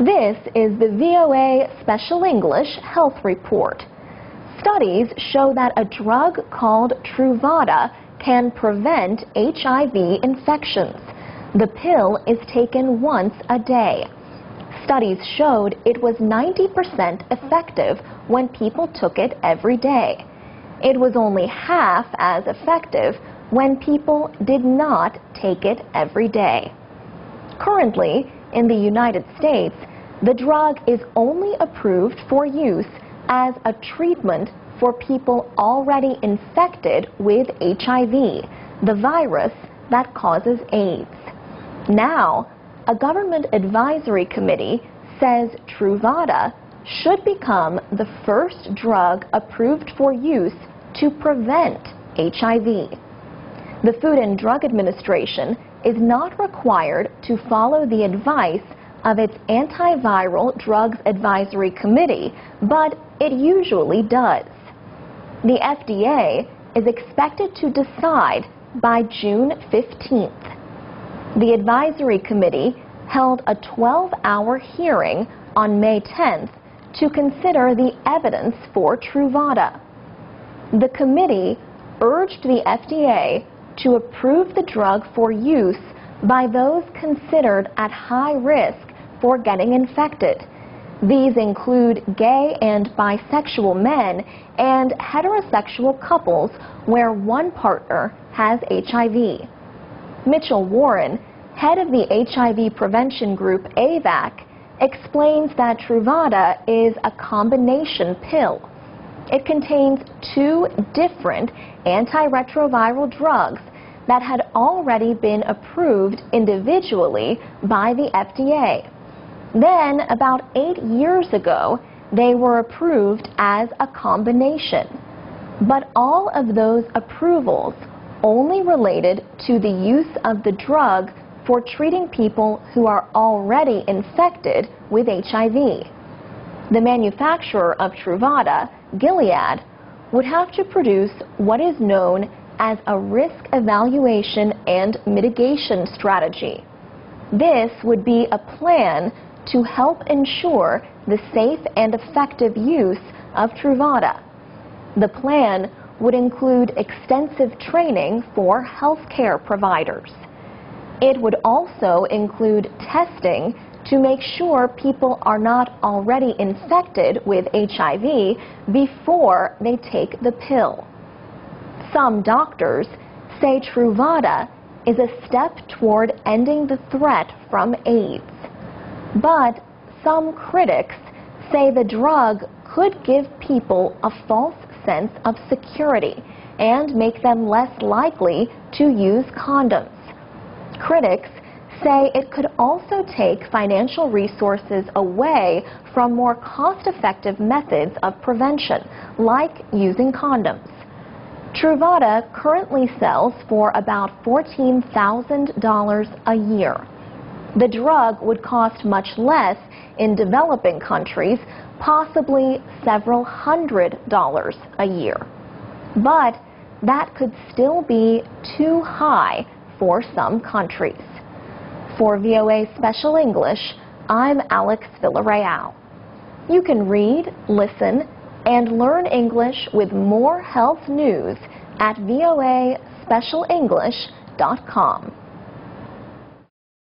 This is the VOA Special English Health Report. Studies show that a drug called Truvada can prevent HIV infections. The pill is taken once a day. Studies showed it was 90% effective when people took it every day. It was only half as effective when people did not take it every day. Currently, in the United States, the drug is only approved for use as a treatment for people already infected with HIV, the virus that causes AIDS. Now, a government advisory committee says Truvada should become the first drug approved for use to prevent HIV. The Food and Drug Administration is not required to follow the advice of its Antiviral Drugs Advisory Committee, but it usually does. The FDA is expected to decide by June 15th. The Advisory Committee held a 12-hour hearing on May 10th to consider the evidence for Truvada. The committee urged the FDA to approve the drug for use by those considered at high risk for getting infected. These include gay and bisexual men and heterosexual couples where one partner has HIV. Mitchell Warren, head of the HIV prevention group AVAC, explains that Truvada is a combination pill. It contains two different antiretroviral drugs that had already been approved individually by the FDA. Then, about 8 years ago, they were approved as a combination. But all of those approvals only related to the use of the drug for treating people who are already infected with HIV. The manufacturer of Truvada, Gilead, would have to produce what is known as a risk evaluation and mitigation strategy. This would be a plan to help ensure the safe and effective use of Truvada. The plan would include extensive training for healthcare providers. It would also include testing to make sure people are not already infected with HIV before they take the pill. Some doctors say Truvada is a step toward ending the threat from AIDS. But some critics say the drug could give people a false sense of security and make them less likely to use condoms. Critics say it could also take financial resources away from more cost-effective methods of prevention, like using condoms. Truvada currently sells for about $14,000 a year. The drug would cost much less in developing countries, possibly several $100s a year. But that could still be too high for some countries. For VOA Special English, I'm Alex Villarreal. You can read, listen, and learn English with more health news at voaspecialenglish.com.